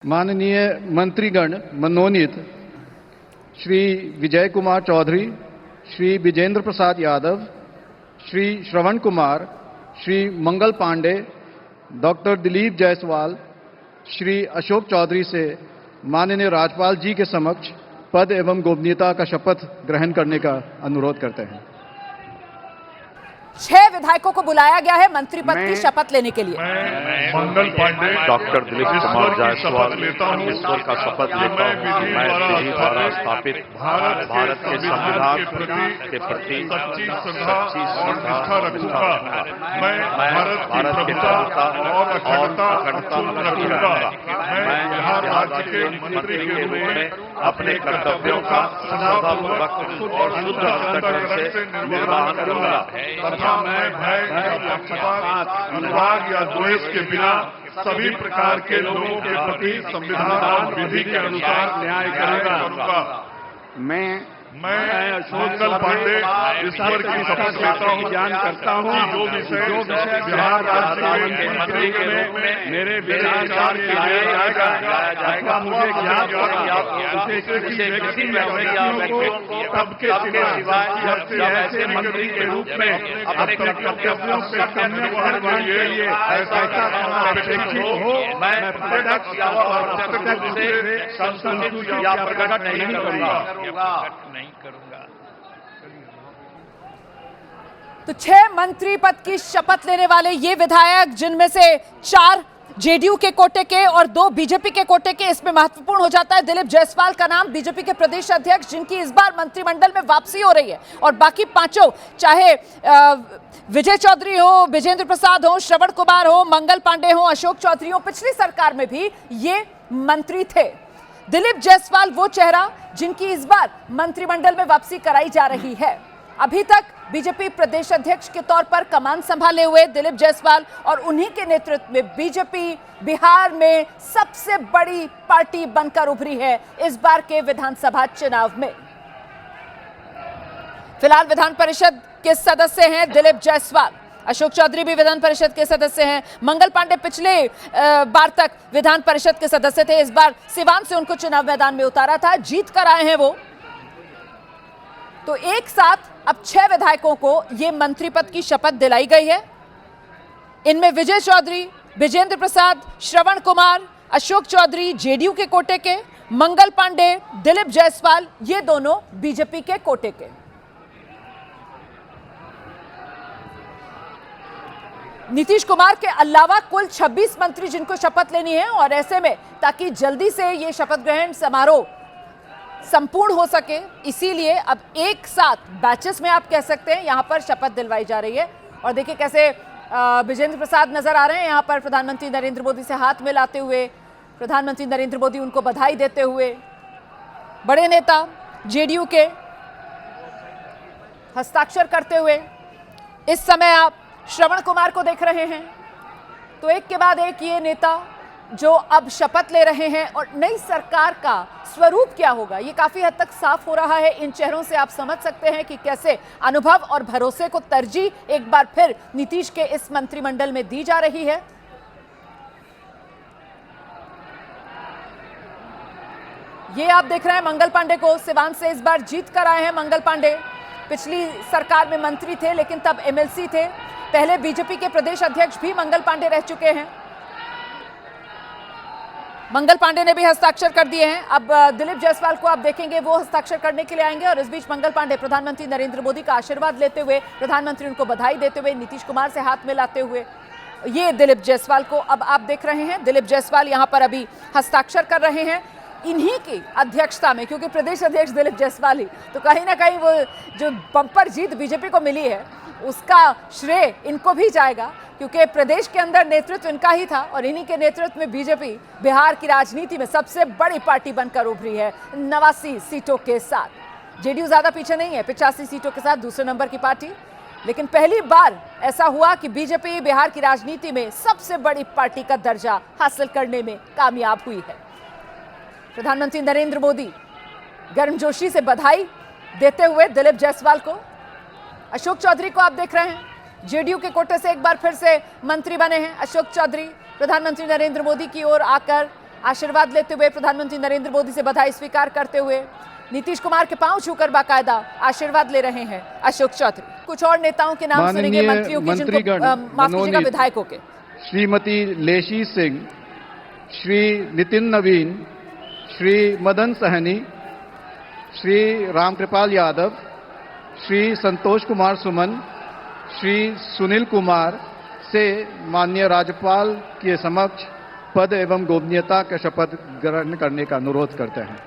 माननीय मंत्रीगण मनोनीत श्री विजय कुमार चौधरी, श्री विजेंद्र प्रसाद यादव, श्री श्रवण कुमार, श्री मंगल पांडे, डॉक्टर दिलीप जायसवाल, श्री अशोक चौधरी से माननीय राज्यपाल जी के समक्ष पद एवं गोपनीयता का शपथ ग्रहण करने का अनुरोध करते हैं। 6 विधायकों को बुलाया गया है मंत्री पद की शपथ लेने के लिए। मंगल पांडे, डॉक्टर दिलीप कुमार जायसवाल ईश्वर का शपथ लेता हूँ। मैं विधि द्वारा स्थापित भारत के संविधान के प्रति सच्ची श्रद्धा और निष्ठा रखूंगा। मैं भारत की प्रभुता और अखंडता रखूंगा। मैं बिहार राज्य के मंत्री के रूप में अपने कर्तव्यों का श्रद्धापूर्वक और शुद्ध अंतःकरण से निर्वहन करूंगा तथा मैं भय या पक्षपात, अनुराग या द्वेष के बिना सभी प्रकार के लोगों के प्रति संविधान और विधि के अनुसार न्याय करूंगा। मैं मंगल पांडे ईश्वर की शपथ लेता हूँ, ज्ञान करता हूँ जो विषय बिहार राज्य के मंत्री के रूप में मेरे विचार के लिए जाएगा मुझे ज्ञात उसे व्यक्ति तब के सिवाय ऐसे मंत्री के रूप में अपने कर्तव्यों से निर्वहन के लिए ऐसा अपेक्षित हो मैं प्रत्यक्ष या अप्रत्यक्ष रूप से संतुष्ट या प्रकट नहीं करूंगा। तो 6 मंत्री पद की शपथ लेने वाले ये विधायक, जिनमें से 4 जेडीयू के कोटे के और 2 बीजेपी के कोटे के, इसमें महत्वपूर्ण हो जाता है दिलीप जायसवाल का नाम, बीजेपी के प्रदेश अध्यक्ष, जिनकी इस बार मंत्रिमंडल में वापसी हो रही है। और बाकी 5 चाहे विजय चौधरी हो, विजेंद्र प्रसाद हो, श्रवण कुमार हो, मंगल पांडे हो, अशोक चौधरी हो, पिछली सरकार में भी ये मंत्री थे। दिलीप जायसवाल वो चेहरा जिनकी इस बार मंत्रिमंडल में वापसी कराई जा रही है। अभी तक बीजेपी प्रदेश अध्यक्ष के तौर पर कमान संभाले हुए दिलीप जायसवाल और उन्हीं के नेतृत्व में बीजेपी बिहार में सबसे बड़ी पार्टी बनकर उभरी है इस बार के विधानसभा चुनाव में। फिलहाल विधान परिषद के सदस्य हैं दिलीप जायसवाल, अशोक चौधरी भी विधान परिषद के सदस्य हैं, मंगल पांडे पिछले बार तक विधान परिषद के सदस्य थे, इस बार सिवान से उनको चुनाव मैदान में उतारा था, जीत कर आए हैं वो। तो एक साथ अब 6 विधायकों को ये मंत्री पद की शपथ दिलाई गई है। इनमें विजय चौधरी, विजेंद्र प्रसाद, श्रवण कुमार, अशोक चौधरी जेडीयू के कोटे के, मंगल पांडे, दिलीप जायसवाल ये दोनों बीजेपी के कोटे के। नीतीश कुमार के अलावा कुल 26 मंत्री जिनको शपथ लेनी है, और ऐसे में ताकि जल्दी से ये शपथ ग्रहण समारोह संपूर्ण हो सके, इसीलिए अब एक साथ बैचेस में आप कह सकते हैं यहां पर शपथ दिलवाई जा रही है। और देखिए कैसे विजेंद्र प्रसाद नजर आ रहे हैं यहां पर प्रधानमंत्री नरेंद्र मोदी से हाथ मिलाते हुए, प्रधानमंत्री नरेंद्र मोदी उनको बधाई देते हुए। बड़े नेता जेडीयू के हस्ताक्षर करते हुए इस समय आप श्रवण कुमार को देख रहे हैं। तो एक के बाद एक ये नेता जो अब शपथ ले रहे हैं, और नई सरकार का स्वरूप क्या होगा ये काफी हद तक साफ हो रहा है। इन चेहरों से आप समझ सकते हैं कि कैसे अनुभव और भरोसे को तरजीह एक बार फिर नीतीश के इस मंत्रिमंडल में दी जा रही है। ये आप देख रहे हैं मंगल पांडे को, सिवान से इस बार जीत कर आए हैं मंगल पांडे। पिछली सरकार में मंत्री थे लेकिन तब एमएलसी थे। पहले बीजेपी के प्रदेश अध्यक्ष भी मंगल पांडे रह चुके हैं। मंगल पांडे ने भी हस्ताक्षर कर दिए हैं। अब दिलीप जायसवाल को आप देखेंगे वो हस्ताक्षर करने के लिए आएंगे, और इस बीच मंगल पांडे प्रधानमंत्री नरेंद्र मोदी का आशीर्वाद लेते हुए, प्रधानमंत्री उनको बधाई देते हुए, नीतीश कुमार से हाथ मिलाते हुए, ये दिलीप जायसवाल को अब आप देख रहे हैं। दिलीप जायसवाल यहां पर अभी हस्ताक्षर कर रहे हैं इन्हीं की अध्यक्षता में, क्योंकि प्रदेश अध्यक्ष दिलीप जायसवाल ही, तो कहीं ना कहीं वो जो बम्पर जीत बीजेपी को मिली है उसका श्रेय इनको भी जाएगा, क्योंकि प्रदेश के अंदर नेतृत्व इनका ही था और इन्हीं के नेतृत्व में बीजेपी बिहार की राजनीति में सबसे बड़ी पार्टी बनकर उभरी है 89 सीटों के साथ। जेडीयू ज्यादा पीछे नहीं है, 85 सीटों के साथ दूसरे नंबर की पार्टी, लेकिन पहली बार ऐसा हुआ कि बीजेपी बिहार की राजनीति में सबसे बड़ी पार्टी का दर्जा हासिल करने में कामयाब हुई है। प्रधानमंत्री नरेंद्र मोदी गर्मजोशी से बधाई देते हुए दिलीप जायसवाल को, अशोक चौधरी को आप देख रहे हैं जेडीयू के कोटे से एक बार फिर से मंत्री बने हैं। अशोक चौधरी प्रधानमंत्री नरेंद्र मोदी की ओर आकर आशीर्वाद लेते हुए, प्रधानमंत्री नरेंद्र मोदी से बधाई स्वीकार करते हुए नीतीश कुमार के पांव छूकर बाकायदा आशीर्वाद ले रहे हैं अशोक चौधरी। कुछ और नेताओं के नाम सुनेंगे, मंत्रियों के, जिनको माफ कीजिएगा, विधायकों के। श्रीमती लेशी सिंह, श्री नितिन नवीन, श्री मदन सहनी, श्री रामकृपाल यादव, श्री संतोष कुमार सुमन, श्री सुनील कुमार से माननीय राज्यपाल के समक्ष पद एवं गोपनीयता का शपथ ग्रहण करने का अनुरोध करते हैं।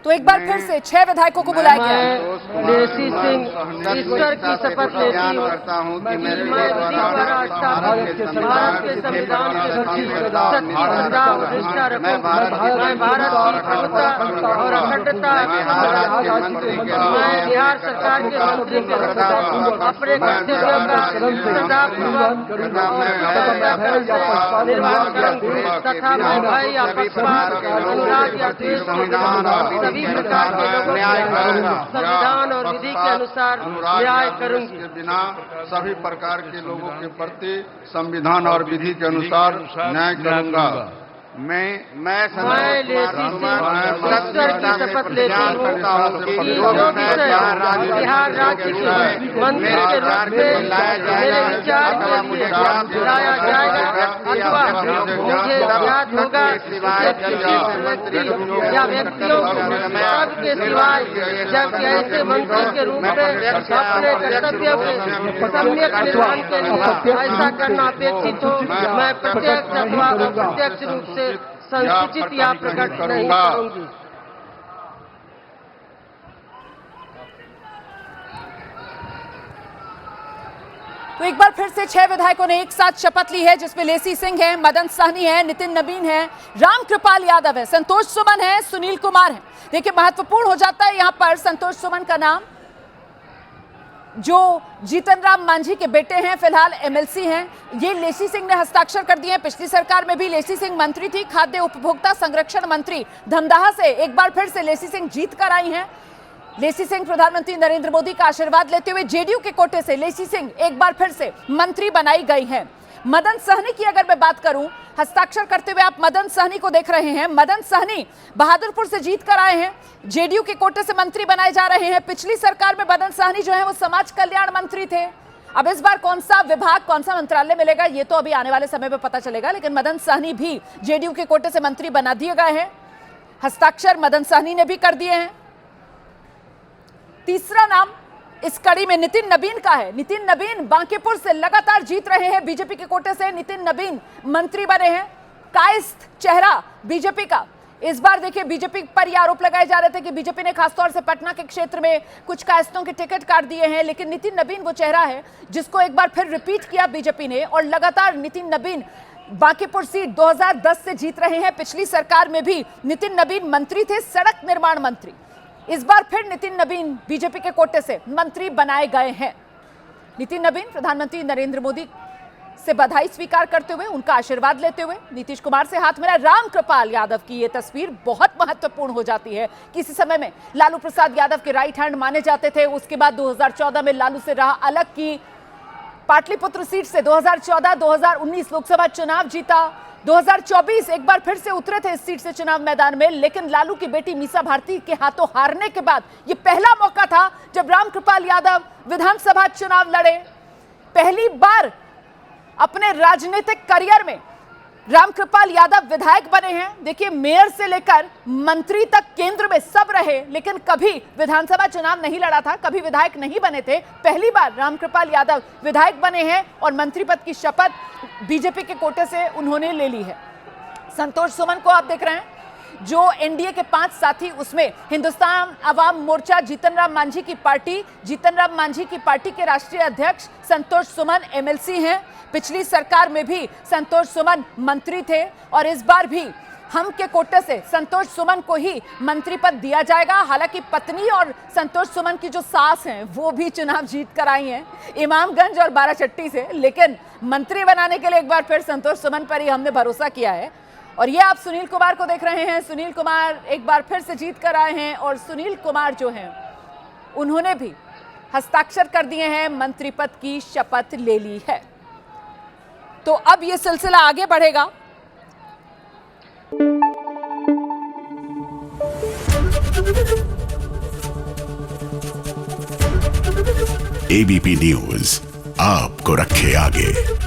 तो एक बार फिर से 6 विधायकों को बुलाया गया। लेसी सिंह ईश्वर की शपथ लेती हूँ कि मैं भारत के संविधान के निष्ठा रखूंगा, मैं भारत की प्रभुता और अखंडता, मैं बिहार सरकार के मंत्री के अपने कर्तव्यों का श्रद्धापूर्वक निर्वाह करूंगा तथा मैं भय या पक्षपात, अनुराग या द्वेष सभी प्रकार के लोगों को संविधान और विधि के अनुसार न्याय करूंगी। बिना सभी प्रकार के लोगों के प्रति संविधान और विधि के अनुसार न्याय करूंगा। मैं लेसी ईश्वर की शपथ लेती हूँ कि जो विषय बिहार राज्य के मंत्री के रूप में मेरे विचार के लिए लाया जाएगा अथवा मुझे ज्ञात होगा व्यक्ति या व्यक्तियों सबके सिवाय जब ऐसे मंत्री के रूप में अपने कर्तव्य के सम्यक निर्वहन के लिए ऐसा करना अपेक्षित हो, मैं प्रत्यक्ष अथवा अप्रत्यक्ष रूप से संसूचित या प्रकट नहीं करूंगी। तो एक बार फिर से 6 विधायकों ने एक साथ शपथ ली है, जिसमें लेसी सिंह है, मदन सहनी है, नितिन नवीन है, रामकृपाल यादव है, संतोष सुमन है, सुनील कुमार है। देखिए, महत्वपूर्ण हो जाता है यहां पर संतोष सुमन का नाम, जो जीतन राम मांझी के बेटे हैं, फिलहाल एमएलसी हैं। ये लेसी सिंह ने हस्ताक्षर कर दिए हैं। पिछली सरकार में भी लेसी सिंह मंत्री थी, खाद्य उपभोक्ता संरक्षण मंत्री धमदाहा से एक बार फिर से लेसी सिंह जीत कर आई हैं। लेसी सिंह प्रधानमंत्री नरेंद्र मोदी का आशीर्वाद लेते हुए जेडीयू के कोटे से लेसी सिंह एक बार फिर से मंत्री बनाई गई हैं। मदन सहनी की अगर मैं बात करूं, हस्ताक्षर करते हुए आप मदन सहनी को देख रहे हैं। मदन सहनी बहादुरपुर से जीत कर आए हैं, जेडीयू के कोटे से मंत्री बनाए जा रहे हैं। पिछली सरकार में मदन सहनी जो है वो समाज कल्याण मंत्री थे। अब इस बार कौन सा विभाग, कौन सा मंत्रालय मिलेगा, ये तो अभी आने वाले समय में पता चलेगा, लेकिन मदन सहनी भी जेडीयू के कोटे से मंत्री बना दिए गए हैं। हस्ताक्षर मदन सहनी ने भी कर दिए हैं। तीसरा नाम इस कड़ी में नितिन नवीन का है। नितिन नवीन बांकीपुर से लगातार जीत रहे हैं, बीजेपी के कोटे से नितिन नवीन मंत्री बने हैं। कायस्थ चेहरा बीजेपी का। इस बार देखिए, बीजेपी पर यह आरोप लगाए जा रहे थे कि बीजेपी ने खासतौर से पटना के क्षेत्र में कुछ कायस्थों के टिकट काट दिए हैं, लेकिन नितिन नवीन वो चेहरा है जिसको एक बार फिर रिपीट किया बीजेपी ने, और लगातार नितिन नवीन बांकीपुर सीट 2010 से जीत रहे हैं। पिछली सरकार में भी नितिन नवीन मंत्री थे, सड़क निर्माण मंत्री। इस बार फिर नितिन नवीन बीजेपी के कोटे से मंत्री बनाए गए हैं। नितिन नवीन प्रधानमंत्री नरेंद्र मोदी से बधाई स्वीकार करते हुए, उनका आशीर्वाद लेते हुए नीतीश कुमार से हाथ मिला। रामकृपाल यादव की यह तस्वीर बहुत महत्वपूर्ण हो जाती है। किसी समय में लालू प्रसाद यादव के राइट हैंड माने जाते थे, उसके बाद 2014 में लालू से राह अलग की, पाटलिपुत्र सीट से 2014-2019 लोकसभा चुनाव जीता, 2024 एक बार फिर से उतरे थे इस सीट से चुनाव मैदान में, लेकिन लालू की बेटी मीसा भारती के हाथों हारने के बाद यह पहला मौका था जब रामकृपाल यादव विधानसभा चुनाव लड़े। पहली बार अपने राजनीतिक करियर में रामकृपाल यादव विधायक बने हैं। देखिए, मेयर से लेकर मंत्री तक केंद्र में सब रहे, लेकिन कभी विधानसभा चुनाव नहीं लड़ा था, कभी विधायक नहीं बने थे। पहली बार रामकृपाल यादव विधायक बने हैं और मंत्री पद की शपथ बीजेपी के कोटे से उन्होंने ले ली है। संतोष सुमन को आप देख रहे हैं, जो एनडीए के 5 साथी, उसमें हिंदुस्तान अवाम मोर्चा जीतन राम मांझी की पार्टी के राष्ट्रीय अध्यक्ष संतोष सुमन एमएलसी हैं। पिछली सरकार में भी संतोष सुमन मंत्री थे और इस बार भी हम के कोटे से संतोष सुमन को ही मंत्री पद दिया जाएगा। हालांकि पत्नी और संतोष सुमन की जो सास हैं वो भी चुनाव जीत कर आई हैं इमामगंज और बाराचट्टी से, लेकिन मंत्री बनाने के लिए एक बार फिर संतोष सुमन पर ही हमने भरोसा किया है। और ये आप सुनील कुमार को देख रहे हैं। सुनील कुमार एक बार फिर से जीत कर आए हैं और सुनील कुमार जो हैं उन्होंने भी हस्ताक्षर कर दिए हैं, मंत्री पद की शपथ ले ली है। तो अब ये सिलसिला आगे बढ़ेगा। एबीपी न्यूज आपको रखे आगे।